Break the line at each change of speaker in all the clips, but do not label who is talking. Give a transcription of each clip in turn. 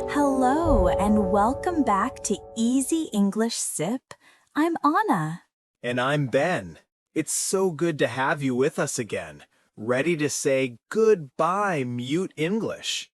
Hello, and welcome back to Easy English Sip. I'm Anna.
And I'm Ben. It's so good to have you with us again, ready to say goodbye, mute English.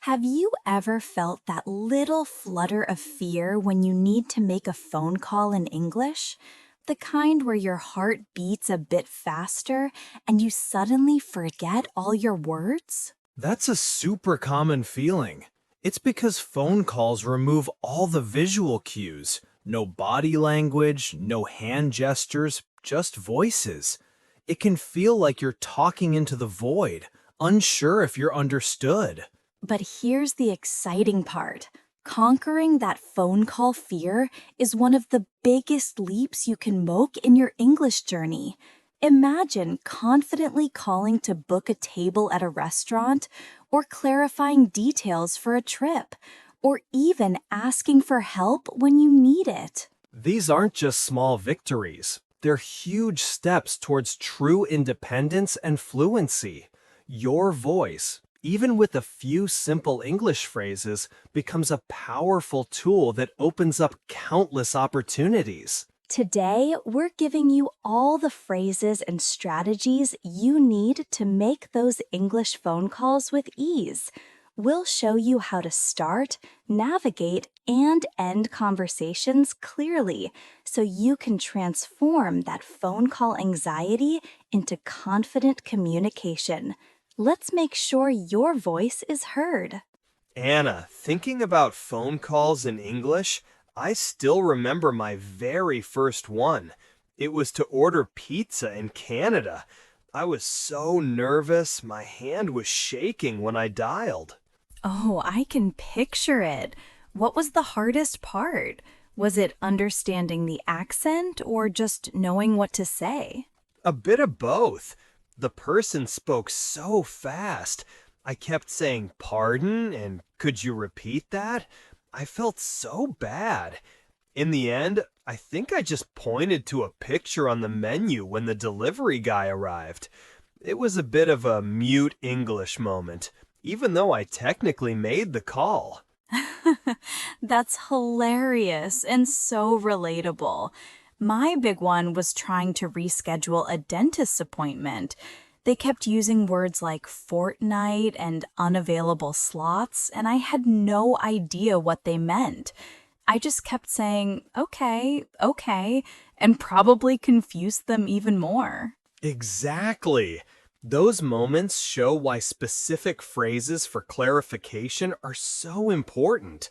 Have you ever felt that little flutter of fear when you need to make a phone call in English? The kind where your heart beats a bit faster and you suddenly forget all your words?
That's a super common feeling. It's because phone calls remove all the visual cues. No body language, no hand gestures, just voices. It can feel like you're talking into the void, unsure if you're understood.
But here's the exciting part. Conquering that phone call fear is one of the biggest leaps you can make in your English journey. Imagine confidently calling to book a table at a restaurant, or clarifying details for a trip, or even asking for help when you need it.
These aren't just small victories. They're huge steps towards true independence and fluency. Your voice, even with a few simple English phrases, becomes a powerful tool that opens up countless opportunities.
Today, we're giving you all the phrases and strategies you need to make those English phone calls with ease. We'll show you how to start, navigate, and end conversations clearly so you can transform that phone call anxiety into confident communication. Let's make sure your voice is heard.
Anna, thinking about phone calls in English, I still remember my very first one. It was to order pizza in Canada. I was so nervous, my hand was shaking when I dialed.
Oh, I can picture it. What was the hardest part? Was it understanding the accent or just knowing what to say?
A bit of both. The person spoke so fast. I kept saying, "Pardon?" and "Could you repeat that?" I felt so bad. In the end, I think I just pointed to a picture on the menu when the delivery guy arrived. It was a bit of a mute English moment, even though I technically made the call.
That's hilarious and so relatable. My big one was trying to reschedule a dentist's appointment. They kept using words like fortnight and unavailable slots, and I had no idea what they meant. I just kept saying, okay, okay, and probably confused them even more.
Exactly. Those moments show why specific phrases for clarification are so important.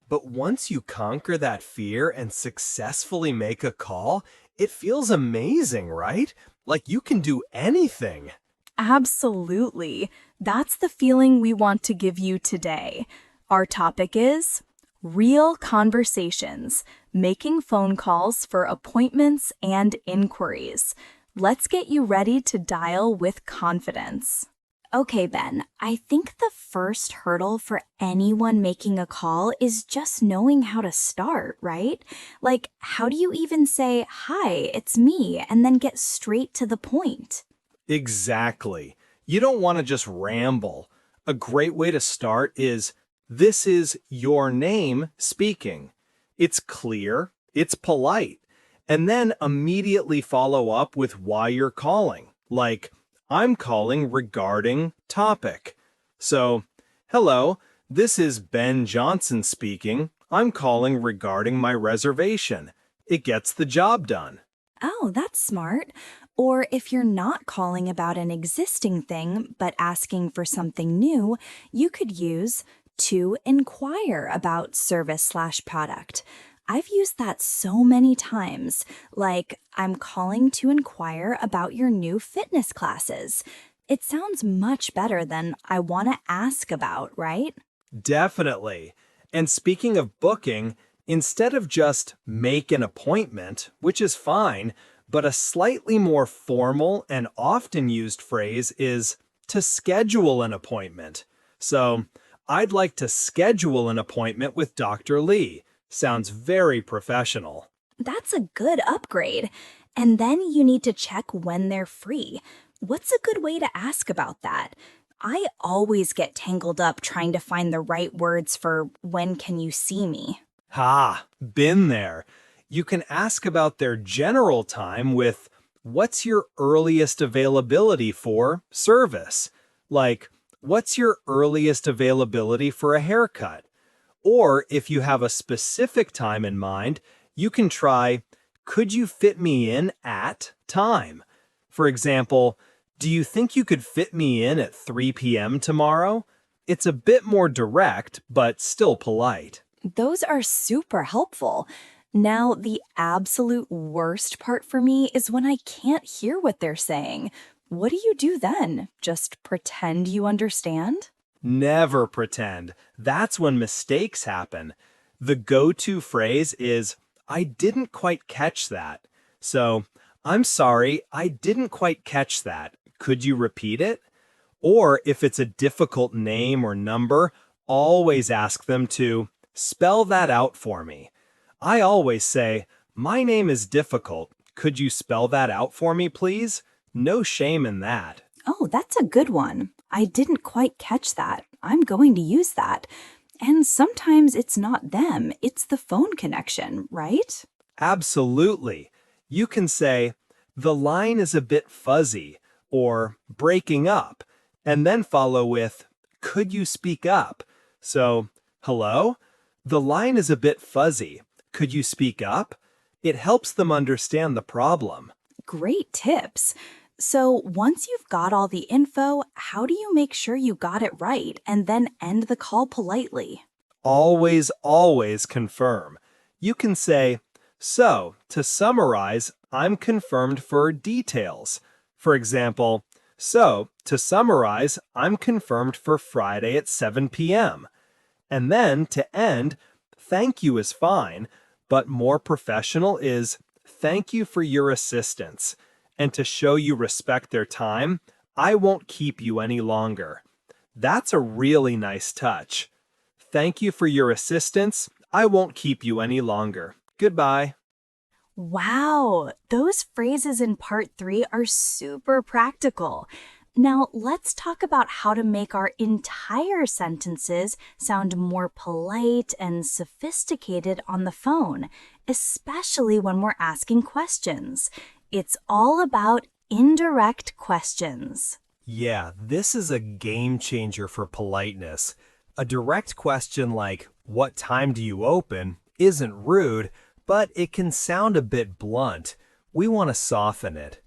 But once you conquer that fear and successfully make a call, it feels amazing, right? Like you can do anything.
Absolutely. That's the feeling we want to give you today. Our topic is real conversations, making phone calls for appointments and inquiries. Let's get you ready to dial with confidence. Okay, Ben, I think the first hurdle for anyone making a call is just knowing how to start, right? Like, how do you even say, "Hi, it's me," and then get straight to the point?
Exactly. You don't want to just ramble. A great way to start is, "This is your name speaking." It's clear, it's polite, and then immediately follow up with why you're calling. Like, "I'm calling regarding topic." So, "Hello, this is Ben Johnson speaking. I'm calling regarding my reservation." It gets the job done.
Oh, that's smart. Or if you're not calling about an existing thing, but asking for something new, you could use to inquire about service/product. I've used that so many times, like I'm calling to inquire about your new fitness classes. It sounds much better than I want to ask about, right?
Definitely. And speaking of booking, instead of just "make an appointment," which is fine, but a slightly more formal and often used phrase is to schedule an appointment. So, "I'd like to schedule an appointment with Dr. Lee." Sounds very professional.
That's a good upgrade. And then you need to check when they're free. What's a good way to ask about that? I always get tangled up trying to find the right words for when can you see me.
Ha, been there. You can ask about their general time with what's your earliest availability for service? Like, what's your earliest availability for a haircut? Or if you have a specific time in mind, you can try, could you fit me in at time? For example, do you think you could fit me in at 3 p.m. tomorrow? It's a bit more direct, but still polite.
Those are super helpful. Now, the absolute worst part for me is when I can't hear what they're saying. What do you do then? Just pretend you understand?
Never pretend. That's when mistakes happen. The go-to phrase is, I didn't quite catch that. So, I'm sorry, I didn't quite catch that. Could you repeat it? Or if it's a difficult name or number, always ask them to spell that out for me. I always say, my name is difficult. Could you spell that out for me, please? No shame in that.
Oh, that's a good one. I didn't quite catch that. I'm going to use that. And sometimes it's not them, it's the phone connection, right?
Absolutely. You can say, the line is a bit fuzzy, or breaking up, and then follow with, could you speak up? So, hello? The line is a bit fuzzy. Could you speak up? It helps them understand the problem.
Great tips. So, once you've got all the info, how do you make sure you got it right and then end the call politely?
Always, always confirm. You can say, so, to summarize, I'm confirmed for details. For example, so, to summarize, I'm confirmed for Friday at 7 p.m. And then, to end, thank you is fine, but more professional is thank you for your assistance. And to show you respect their time, I won't keep you any longer. That's a really nice touch. Thank you for your assistance. I won't keep you any longer. Goodbye.
Wow, those phrases in part 3 are super practical. Now, let's talk about how to make our entire sentences sound more polite and sophisticated on the phone, especially when we're asking questions. It's all about indirect questions.
Yeah, this is a game changer for politeness. A direct question like, what time do you open, isn't rude, but it can sound a bit blunt. We want to soften it.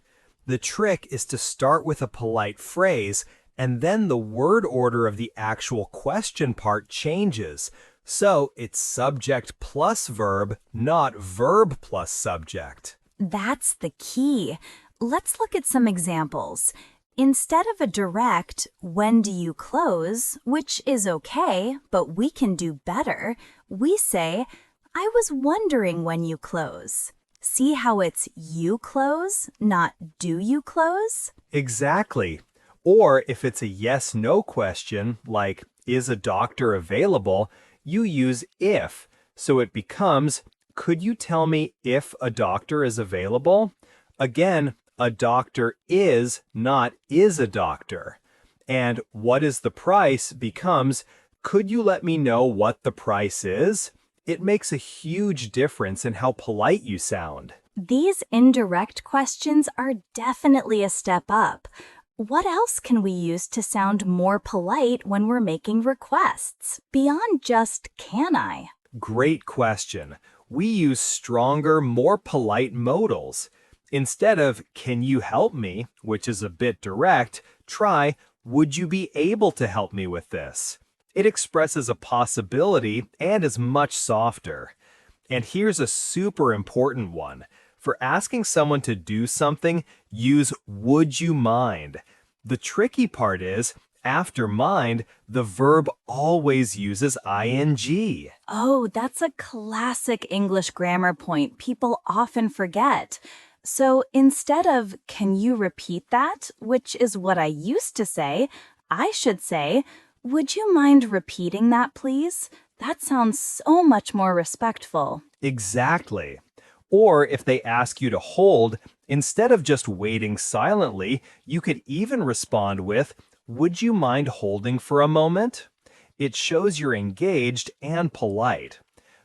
The trick is to start with a polite phrase, and then the word order of the actual question part changes. So it's subject plus verb, not verb plus subject.
That's the key. Let's look at some examples. Instead of a direct, when do you close, which is okay, but we can do better, we say, I was wondering when you close. See how it's you close, not do you close?
Exactly. Or if it's a yes-no question, like, is a doctor available, you use if. So it becomes, could you tell me if a doctor is available? Again, a doctor is, not is a doctor. And what is the price becomes, could you let me know what the price is? It makes a huge difference in how polite you sound.
These indirect questions are definitely a step up. What else can we use to sound more polite when we're making requests, beyond just can I?
Great question. We use stronger, more polite modals. Instead of can you help me, which is a bit direct, try would you be able to help me with this? It expresses a possibility and is much softer. And here's a super important one. For asking someone to do something, use would you mind. The tricky part is, after mind, the verb always uses ing.
Oh, that's a classic English grammar point people often forget. So instead of, can you repeat that, which is what I used to say, I should say, would you mind repeating that, please? That sounds so much more respectful.
Exactly. Or if they ask you to hold, instead of just waiting silently, you could even respond with, "Would you mind holding for a moment?" It shows you're engaged and polite.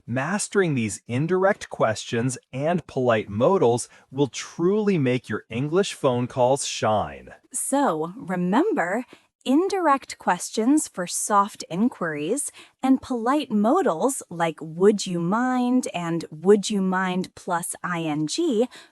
Mastering these indirect questions and polite modals will truly make your English phone calls shine.
So, remember, indirect questions for soft inquiries and polite modals like would you mind and would you mind plus ing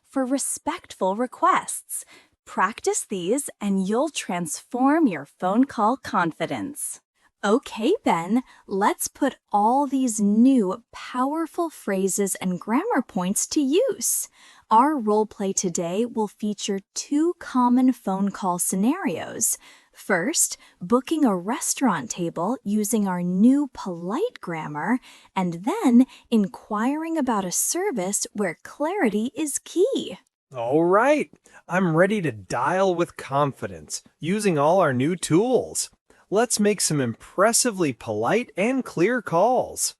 for respectful requests. Practice these and you'll transform your phone call confidence. Okay, Ben, let's put all these new powerful phrases and grammar points to use. Our role play today will feature two common phone call scenarios. First, booking a restaurant table using our new polite grammar, and then inquiring about a service where clarity is key.
All right, I'm ready to dial with confidence using all our new tools. Let's make some impressively polite and clear calls.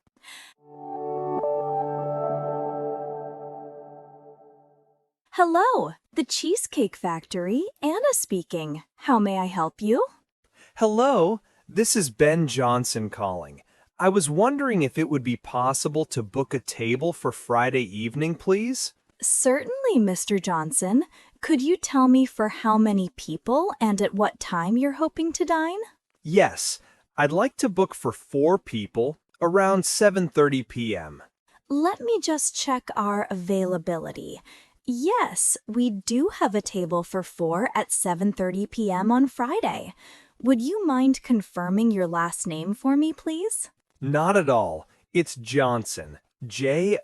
Hello, the Cheesecake Factory, Anna speaking. How may I help you?
Hello, this is Ben Johnson calling. I was wondering if it would be possible to book a table for Friday evening, please?
Certainly, Mr. Johnson. Could you tell me for how many people and at what time you're hoping to dine?
Yes, I'd like to book for 4 people around 7:30 p.m.
Let me just check our availability. Yes, we do have a table for 4 at 7:30 p.m. on Friday. Would you mind confirming your last name for me, please?
Not at all. It's Johnson. Johnsson.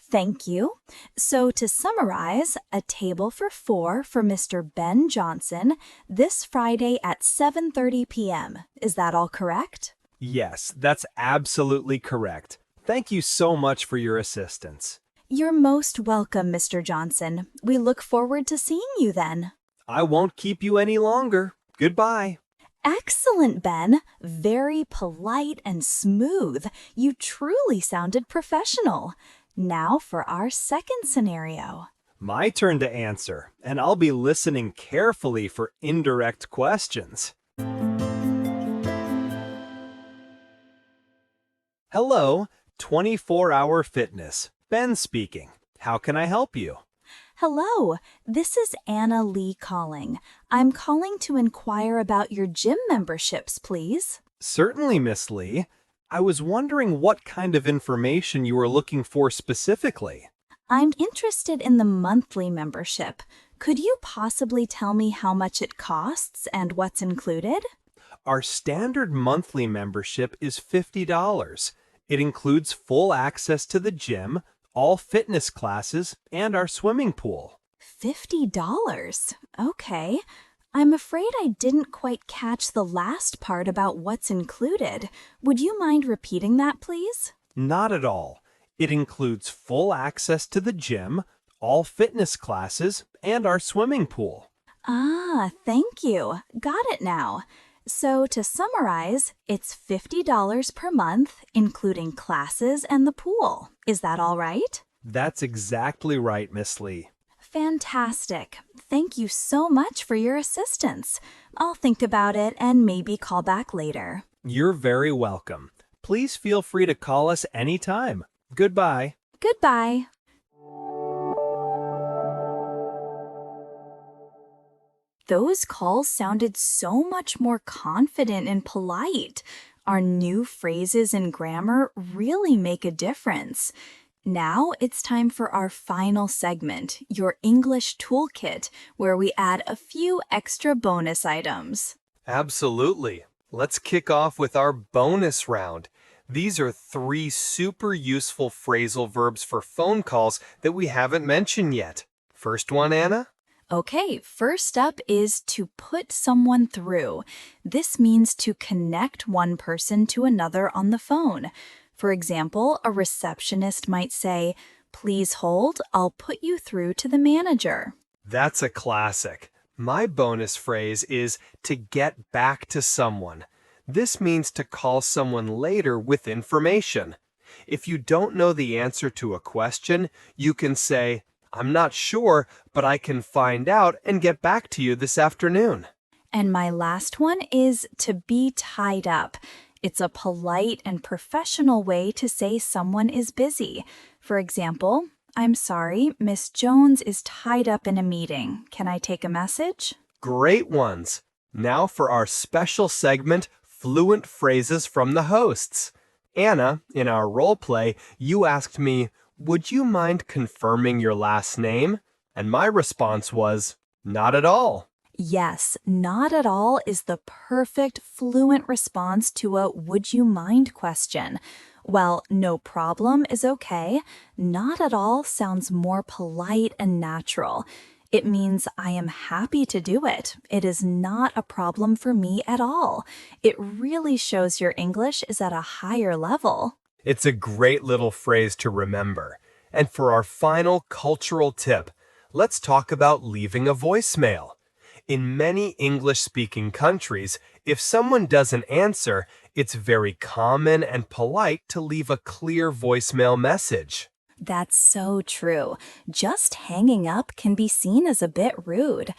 Thank you. So to summarize, a table for 4 for Mr. Ben Johnson this Friday at 7:30 p.m. Is that all correct?
Yes, that's absolutely correct. Thank you so much for your assistance.
You're most welcome, Mr. Johnson. We look forward to seeing you then.
I won't keep you any longer. Goodbye.
Excellent, Ben. Very polite and smooth. You truly sounded professional. Now for our second scenario.
My turn to answer, and I'll be listening carefully for indirect questions. Hello, 24-Hour Fitness. Ben speaking. How can I help you?
Hello, this is Anna Lee calling. I'm calling to inquire about your gym memberships, please.
Certainly, Miss Lee. I was wondering what kind of information you were looking for specifically.
I'm interested in the monthly membership. Could you possibly tell me how much it costs and what's included?
Our standard monthly membership is $50. It includes full access to the gym, all fitness classes, and our swimming pool.
$50? Okay. I'm afraid I didn't quite catch the last part about what's included. Would you mind repeating that, please?
Not at all. It includes full access to the gym, all fitness classes, and our swimming pool.
Ah, thank you. Got it now. So to summarize, it's $50 per month, including classes and the pool. Is that all right?
That's exactly right, Miss Lee.
Fantastic. Thank you so much for your assistance. I'll think about it and maybe call back later.
You're very welcome. Please feel free to call us anytime. Goodbye.
Goodbye. Those calls sounded so much more confident and polite. Our new phrases and grammar really make a difference. Now it's time for our final segment, your English Toolkit, where we add a few extra bonus items.
Absolutely. Let's kick off with our bonus round. These are 3 super useful phrasal verbs for phone calls that we haven't mentioned yet. First one, Anna?
Okay, first up is to put someone through. This means to connect one person to another on the phone. For example, a receptionist might say, "Please hold, I'll put you through to the manager."
That's a classic. My bonus phrase is to get back to someone. This means to call someone later with information.
If you don't know the answer to a question, you can say, "I'm not sure, but I can find out and get back to you this afternoon."
And my last one is to be tied up. It's a polite and professional way to say someone is busy. For example, "I'm sorry, Miss Jones is tied up in a meeting. Can I take a message?"
Great ones! Now for our special segment, Fluent Phrases from the Hosts. Anna, in our role play, you asked me, "Would you mind confirming your last name?" And my response was, "Not at all."
Yes, not at all is the perfect fluent response to a "would you mind" question. While no problem is okay, not at all sounds more polite and natural. It means I am happy to do it. It is not a problem for me at all. It really shows your English is at a higher level.
It's a great little phrase to remember. And for our final cultural tip, let's talk about leaving a voicemail. In many English-speaking countries, if someone doesn't answer, it's very common and polite to leave a clear voicemail message.
That's so true. Just hanging up can be seen as a bit rude.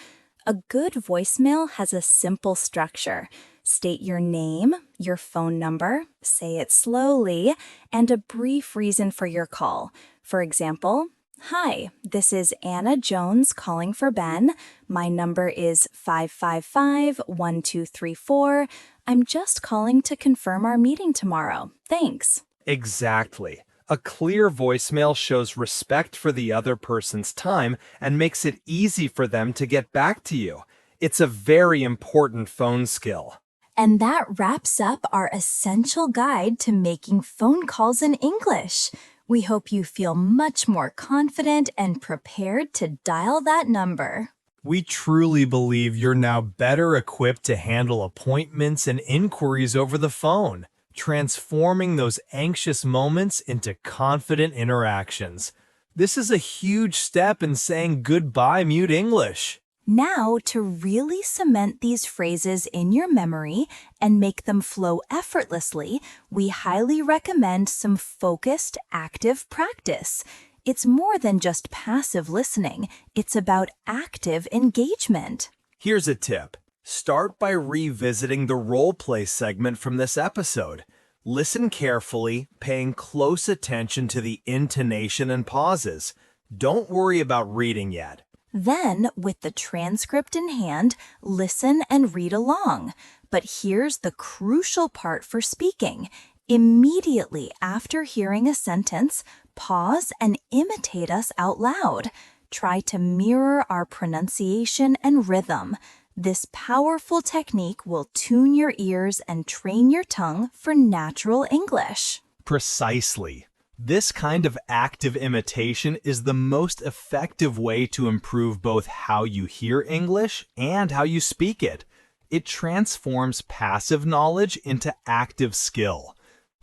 A good voicemail has a simple structure. State your name, your phone number, say it slowly, and a brief reason for your call. For example, "Hi, this is Anna Jones calling for Ben. My number is 555-1234. I'm just calling to confirm our meeting tomorrow. Thanks."
Exactly. A clear voicemail shows respect for the other person's time and makes it easy for them to get back to you. It's a very important phone skill.
And that wraps up our essential guide to making phone calls in English. We hope you feel much more confident and prepared to dial that number.
We truly believe you're now better equipped to handle appointments and inquiries over the phone, transforming those anxious moments into confident interactions. This is a huge step in saying goodbye mute English.
Now, to really cement these phrases in your memory and make them flow effortlessly, we highly recommend some focused, active practice. It's more than just passive listening. It's about active engagement.
Here's a tip. Start by revisiting the role play segment from this episode. Listen carefully, paying close attention to the intonation and pauses. Don't worry about reading yet.
Then, with the transcript in hand, listen and read along. But here's the crucial part for speaking. Immediately after hearing a sentence, pause and imitate us out loud. Try to mirror our pronunciation and rhythm. This powerful technique will tune your ears and train your tongue for natural English.
Precisely. This kind of active imitation is the most effective way to improve both how you hear English and how you speak it. It transforms passive knowledge into active skill.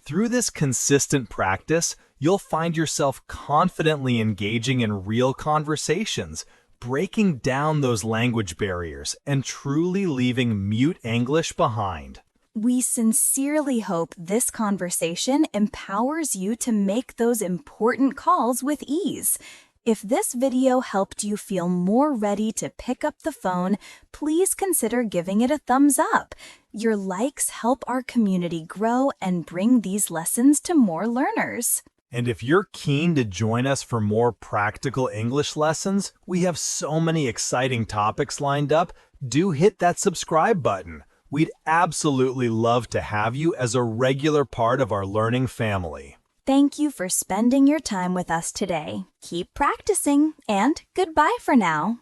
Through this consistent practice, you'll find yourself confidently engaging in real conversations, breaking down those language barriers, and truly leaving mute English behind.
We sincerely hope this conversation empowers you to make those important calls with ease. If this video helped you feel more ready to pick up the phone, please consider giving it a thumbs up. Your likes help our community grow and bring these lessons to more learners.
And if you're keen to join us for more practical English lessons, we have so many exciting topics lined up. Do hit that subscribe button. We'd absolutely love to have you as a regular part of our learning family.
Thank you for spending your time with us today. Keep practicing, and goodbye for now.